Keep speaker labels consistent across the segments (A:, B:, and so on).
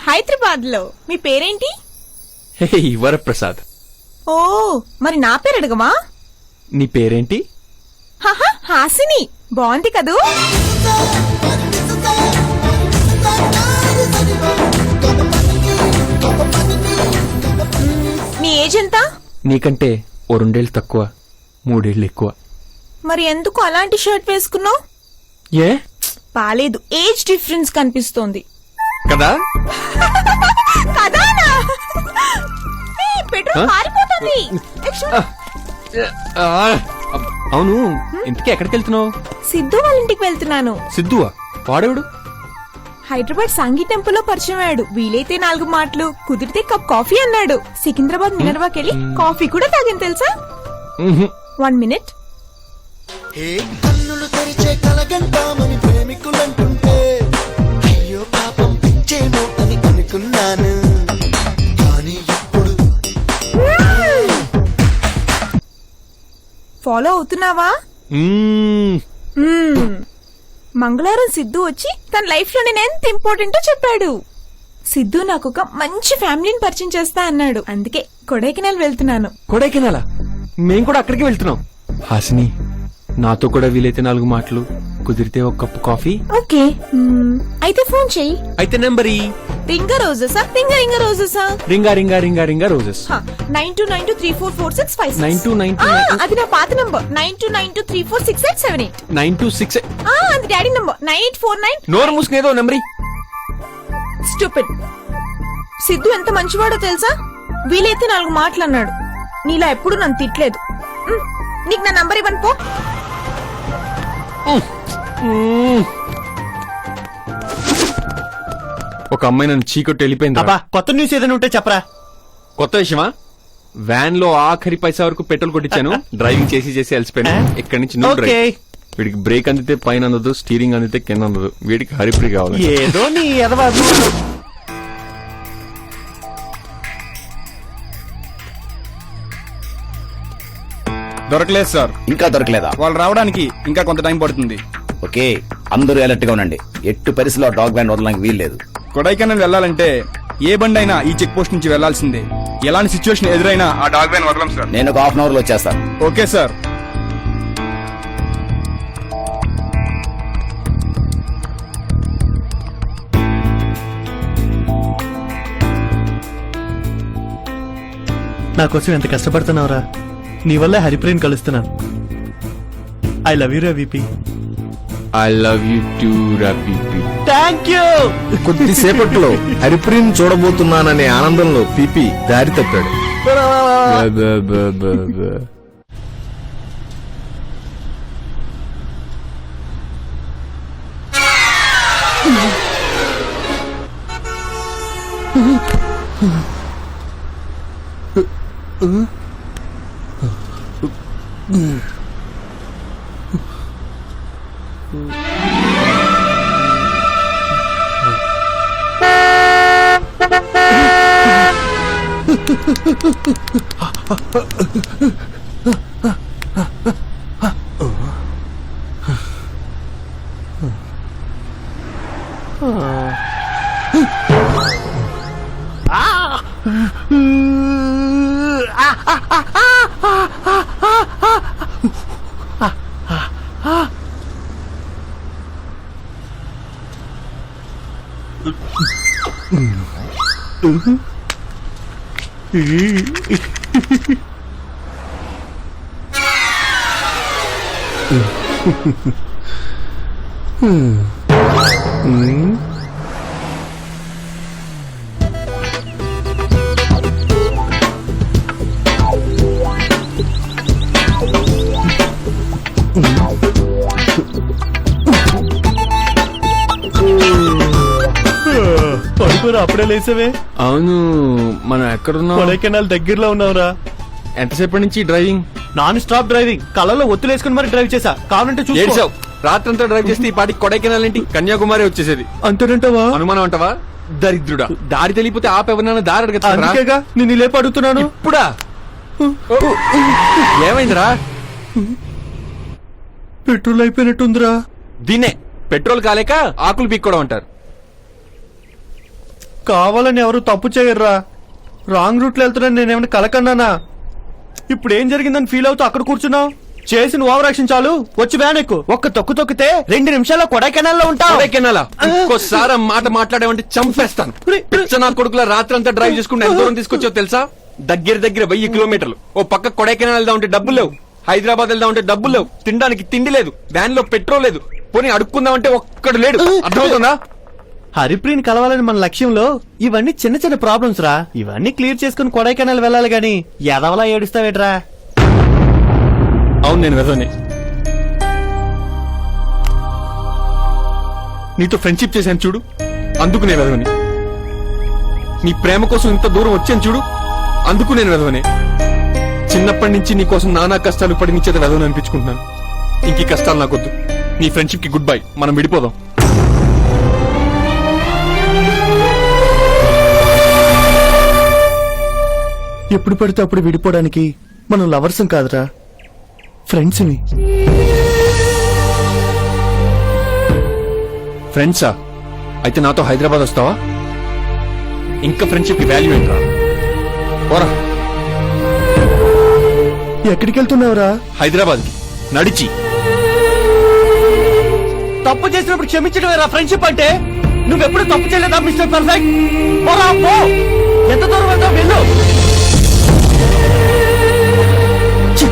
A: హైదరాబాద్ లో. మీ పేరేంటి?
B: హే వరప్రసాద్.
A: ఓ మరి నా పేరు అడగమా?
B: నీ పేరేంటి?
A: హాసిని. బాగుంది కదూ? మీ ఏజ్ ఎంత?
B: నీకంటే ఓ 2 ఏళ్ళు తక్కువ, 3 ఏళ్ళు ఎక్కువ.
A: మరి ఎందుకు అలాంటి షర్ట్ వేసుకున్నావు?
B: ఏ
A: బాలేదు, ఏజ్ డిఫరెన్స్ కనిపిస్తోంది
B: కదా.
A: కదానా? పెట్రోల్ మారిపోతుంది.
B: అవును, ఇంతకీ ఎక్కడికి వెళ్తున్నావు?
A: సిద్ధు వాళ్ళ ఇంటికి వెళ్తున్నాను.
B: సిద్ధువా? వాడేవాడు?
A: హైదరాబాద్ సాంఘీ టెంపుల్ లో పరిచయం అయ్యాడు. వీలైతే 4 మాటలు, కుదిరితే కప్ కాఫీ అన్నాడు. సికింద్రాబాద్ మినర్వాకి వెళ్ళి కాఫీ కూడా తాగింది తెలుసా? 1 మినిట్.
C: కన్నులు తెరిచే కలగంటామని ప్రేమికులంటుంటే అయ్యో పాపం పిచ్చేమో అని అనుకున్నాను. కానీ ఇప్పుడు
A: ఫాలో అవుతున్నావా? మంగళవారం సిద్ధు వచ్చి తన లైఫ్ లో నేను ఎంత ఇంపార్టెంటో చెప్పాడు. సిద్ధు నాకు ఒక మంచి ఫ్యామిలీని పరిచయం చేస్తా అన్నాడు. అందుకే కొడైకెనాల్ వెళ్తున్నాను.
B: కొడైకెనాలా? మేం కూడా అక్కడికి వెళ్తున్నాం. హాసిని, నాతో కూడా వీలైతే 4 మాటలు, కుదిరితే ఒక కప్పు కాఫీ.
A: ఓకే, అయితే ఫోన్ చెయ్యి.
B: అయితే నెంబర్
A: రింగా రోజెసా? రింగా రోజెసా?
B: రింగా రోజెస్.
A: 9292344656.
B: 9292.
A: అది నా పాత నంబర్. 9292346878.
B: 926.
A: అది డాడీ నంబర్. 9849.
B: నోరు మూసుకునేదో నెంబర్.
A: స్టూపిడ్. సిద్ధు ఎంత మంచివాడో తెలుసా? వీలైతే 4 మాటలు అన్నాడు. నీలా ఎప్పుడు నన్ను తిట్టలేదు. నీకు నా నంబర్ ఇవ్వను పో.
B: ఒక అమ్మాయి నన్ను చీకొట్టి వెళ్ళిపోయింది.
D: కొత్త న్యూస్ ఏదైనా ఉంటే చెప్పరా.
B: కొత్త విషయమా? వ్యాన్ లో ఆఖరి పైసా వరకు పెట్రోల్ కొట్టించాను. డ్రైవింగ్ చేసి అలసిపోయాను. ఇక్కడి నుంచి నువ్వు డ్రైవ్. వీడికి బ్రేక్ అందితే పైన అందదు, స్టీరింగ్ అందితే కింద అందదు. వీడికి హరిప్రి కావాలి.
D: ఏదో నీ
E: దొరకలేదు సార్.
F: ఇంకా దొరకలేదా?
E: వాళ్ళు రావడానికి ఇంకా కొంత టైం పడుతుంది.
F: ఓకే, అందరూ అలర్ట్ గా ఉండండి. ఎట్టు పరిస్థితిలో డాగ్ వ్యాన్ వదలడానికి వీల్లేదు.
E: కొడైకెనాల్ వెళ్లాలంటే ఏ బండి అయినా ఈ చెక్ పోస్ట్ నుంచి వెళ్లాల్సిందే. ఎలాంటి సిచ్యువేషన్ ఎదురైనా ఆ డాగ్ వ్యాన్ వదలం సార్.
F: నేను ఒక 1/2 అవర్ లో వచ్చేస్తాను.
E: Okay sir.
D: నా కోసం ఎంత కష్టపడుతున్నావురా. నీ వల్ల హరిప్రియని కలుస్తున్నాను. ఐ లవ్ యూ రా విపి.
B: ఐ లవ్ యూ టూ రాపీపీ.
D: Thank you.
G: కొద్దిసేపట్లో హరిప్రియని చూడబోతున్నాననే ఆనందంలో పీపీ దారి తప్పాడు.
D: పడుకోరా, అప్పుడే లేసేవే.
B: అవును, మనం ఎక్కడున్నాం?
D: కొడైకెనాల్ దగ్గరలో ఉన్నావురా.
B: ఎంతసేపటి నుంచి డ్రైవింగ్?
D: Non stop driving. కళ్ళలో ఒత్తులేసుకుని మరి డ్రైవ్ చేసా. కావాలంటే చూసావు.
B: రాత్రంతా డ్రైవ్ చేస్తే ఈ పాటికి కొడైకెనాల్ ఏంటి కన్యాకుమారి వచ్చేసేది.
D: అంతేనంటావా?
B: అనుమానం అంటావా? దరిద్రుడా, దారి తెలియపోతే ఆపెవరన్నా దారి
D: అడగగా నేను లేపు అడుగుతున్నాను.
B: ఇప్పుడా? ఏమైందిరా?
D: పెట్రోల్ అయిపోయినట్టుందిరా.
B: దీన్నే పెట్రోల్ కాలేక ఆకులు పీక్కోవడం అంటారు.
D: కావాలని ఎవరు తప్పు చేయర్రా. రాంగ్ రూట్ లో వెళ్తున్నాను నేనేమైనా కలకన్నానా? ఇప్పుడు ఏం జరిగిందని ఫీల్ అవుతూ అక్కడ కూర్చున్నావు. చేసిన ఓవర్ యాక్షన్ చాలు, వచ్చి వ్యాన్ ఎక్కు. ఒక్క తొక్కు తొక్కితే 2 నిమిషాల్లో కొడైకెనాల్ లో ఉంటావు.
B: కొడైకెనాలా? ఇంకోసారి ఆ మాట మాట్లాడేవంటే చంపేస్తాను. పిచ్చ నా కొడుకుల రాత్రి అంతా డ్రైవ్ చేసుకుంటే ఎంత దూరం తీసుకొచ్చావు తెలుసా? దగ్గర 1000 కిలోమీటర్లు. ఓ పక్క కొడైకెనాల్ వెళ్దా ఉంటే డబ్బులు లేవు, హైదరాబాద్ వెళ్దా ఉంటే డబ్బులు లేవు, తినడానికి తిండి లేదు, వ్యాన్ లో పెట్రోల్ లేదు, పోనీ అడుక్కుందామంటే ఒక్కడు లేడు. అర్థమవుతుందా?
D: హరిప్రీన్ కలవాలని మన లక్ష్యంలో ఇవన్నీ చిన్న చిన్న ప్రాబ్లమ్స్ రా. ఇవన్నీ క్లియర్ చేసుకుని కొడైకెనాల్ వెళ్ళాలి గాని ఎదవలా ఏడుస్తావేట్రా?
B: అవును, నేను వెదవని. నీతో ఫ్రెండ్షిప్ చేశాను చూడు, అందుకు నేను వెదవని. నీ ప్రేమ కోసం ఇంత దూరం వచ్చాను చూడు, అందుకు నేను వెదవని. చిన్నప్పటి నుంచి నీ కోసం నానా కష్టాలు పడి నీ చేత వెదవని అనిపించుకుంటున్నాను. ఇంక ఈ కష్టాలు నాకొద్దు. నీ ఫ్రెండ్షిప్ కి గుడ్ బై. మనం విడిపోదాం.
D: ఎప్పుడు పడితే అప్పుడు విడిపోవడానికి మనం లవర్స్ కాదురా, ఫ్రెండ్స్ ని.
B: ఫ్రెండ్సా? అయితే నాతో హైదరాబాద్ వస్తావా? ఇంకా ఫ్రెండ్షిప్ కి వాల్యూ ఏంట్రా? పోరా.
D: ఎక్కడికి వెళ్తున్నావురా?
B: హైదరాబాద్ కి నడిచి.
D: తప్పు చేసినప్పుడు క్షమించడమేరా ఫ్రెండ్షిప్ అంటే? నువ్వెప్పుడు తప్పు చేయలేదా మిస్టర్ పర్ఫెక్ట్? పోరా పో. ఎంత దూరం వెళ్తావు వెళ్ళు. ఛీ.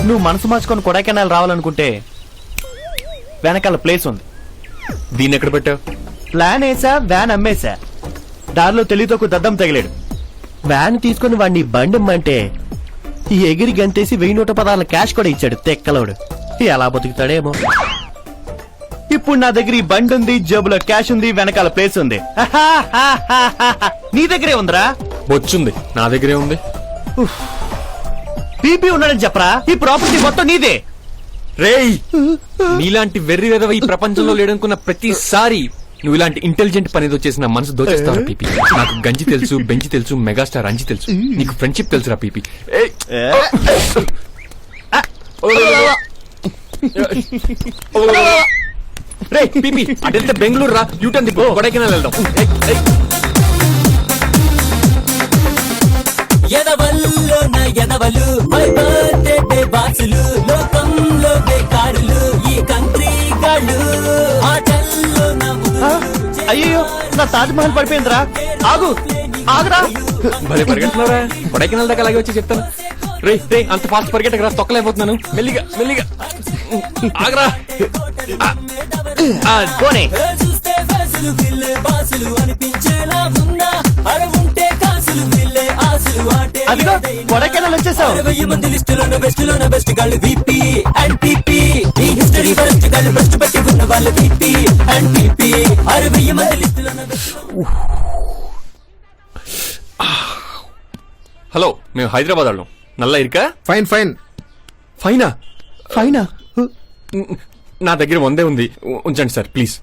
D: నువ్వు మనసు మార్చుకొని కొడైకెనాల్ రావాలనుకుంటే వెనకాల ప్లేస్ ఉంది.
B: దీన్ని ఎక్కడ పెట్టావు?
D: ప్లాన్ వేసా, వ్యాన్ అమ్మేశా. దారిలో తెలియతోకు దద్దం తగిలాడు. వ్యాన్ తీసుకుని వాడిని బండిమ్మంటే ఈ ఎగిరి గంతేసి 1116 క్యాష్ కూడా ఇచ్చాడు తెక్కలోడు. ఎలా బతుకుతాడేమో. ఇప్పుడు నా దగ్గర ఈ బండి ఉంది, జేబులో క్యాష్ ఉంది, వెనకాల ప్లేస్ ఉంది. నీ దగ్గరే ఉందిరా?
B: బొచ్చుంది, నా దగ్గరే ఉంది.
D: పీపీ ఉన్నాడని చెప్పరా? ఈ ప్రాపర్టీ మొత్తం నీదే.
B: రేయ్, నీలాంటి వెర్రి వెదవ ఈ ప్రపంచంలో లేడనుకున్న ప్రతిసారి నువ్వు ఇలాంటి ఇంటెలిజెంట్ పని ఏదో చేసిన మనసు దోచేస్తావా పీపీ? నాకు గంజి తెలుసు, బెంచి తెలుసు, మెగాస్టార్ అంజి తెలుసు. నీకు ఫ్రెండ్షిప్ తెలుసురా పీపీ. రే పీపీ, అటెళ్తే బెంగళూరు రా, యూటర్న్ దిప్పు, కొడైకెనాల్ వెళ్దాం.
H: ఎదవల్లో నా ఎదవలు, మై బర్త్డే బాసులు, లోకంలో బేకారులు, ఈ కంట్రీ గాళ్ళు, ఆటల్లో నా
D: అయ్యో, నా తాజ్ మహల్ పడిపోయిందిరా. ఆగు, ఆగురా.
B: భలే పరిగెడుతున్నారా? కొడైకెనాల్ దాకా అలాగే వచ్చి చెప్తాను. రే రే, అంత ఫాస్ట్ పరిగెట్టకరా, తొక్కలేకపోతున్నాను. మెల్లిగా మెల్లిగా ఆగరా.
D: పోనీ.
H: చూస్తే ఫేసులు వీళ్ళే బాసులు అనిపించేలా ఉన్నా, అరవుంటే కాసులు వీళ్ళే ఆశలు ఆటే.
D: అదిగో కొడైకెనాల్ వచ్చేసావు.
H: 60 మంది లిస్టులోన బెస్ట్ గాళ్ళు VP అండ్ PP, ఈ హిస్టరీ ఫస్ట్ గాళ్ళు ఫస్ట్ పట్టి ఉన్న వాళ్ళు VP అండ్ PP. 60 మంది లిస్టులోన
B: హలో, మేము హైదరాబాద్ వాళ్ళం. నల్లా ఇరుకా?
G: Fine fine.
B: ఫైనా?
D: ఫైనా?
B: నా దగ్గర 100 ఉంది, ఉంచండి సార్ ప్లీజ్.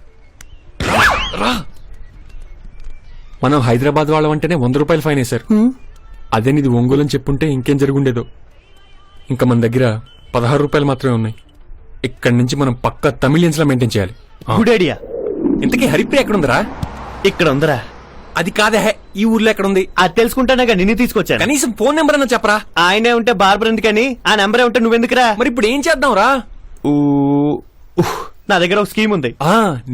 B: రా. మనం హైదరాబాద్ వాళ్ళం అంటేనే 100 రూపాయలు ఫైన్ సార్. అదే నీది ఒంగోలు అని చెప్పుంటే ఇంకేం జరుగుండేదో. ఇంకా మన దగ్గర 16 రూపాయలు మాత్రమే ఉన్నాయి. ఇక్కడి నుంచి మనం పక్కా తమిళియన్స్ లా మెయింటైన్ చేయాలి.
D: Good idea.
B: ఇంతకీ హరిప్రియ ఎక్కడ ఉందరా?
D: ఇక్కడ ఉందరా?
B: అది కాదే, ఈ ఊర్లో ఎక్కడ ఉంది?
D: అది తెలుసుకుంటానే నిన్ను తీసుకొచ్చాను.
B: కనీసం ఫోన్ నెంబర్ అన్న చెప్పరా?
D: ఆయనే ఉంటే బార్బర్ ఎందుకని, ఆ నెంబరే ఉంటే నువ్వెందుకురా?
B: మరి ఇప్పుడు ఏం చేద్దాం రా?
D: నా దగ్గర ఒక స్కీమ్ ఉంది.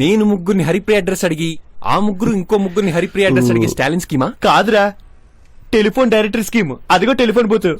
B: నేను ముగ్గురిని హరిప్రియ అడ్రస్ అడిగి ఆ ముగ్గురు ఇంకో ముగ్గురిని హరిప్రియ అడ్రస్ అడిగే స్టాలిన్ స్కీమా?
D: కాదురా, టెలిఫోన్ డైరెక్టరీ స్కీమ్. అదిగో టెలిఫోన్ బూత్.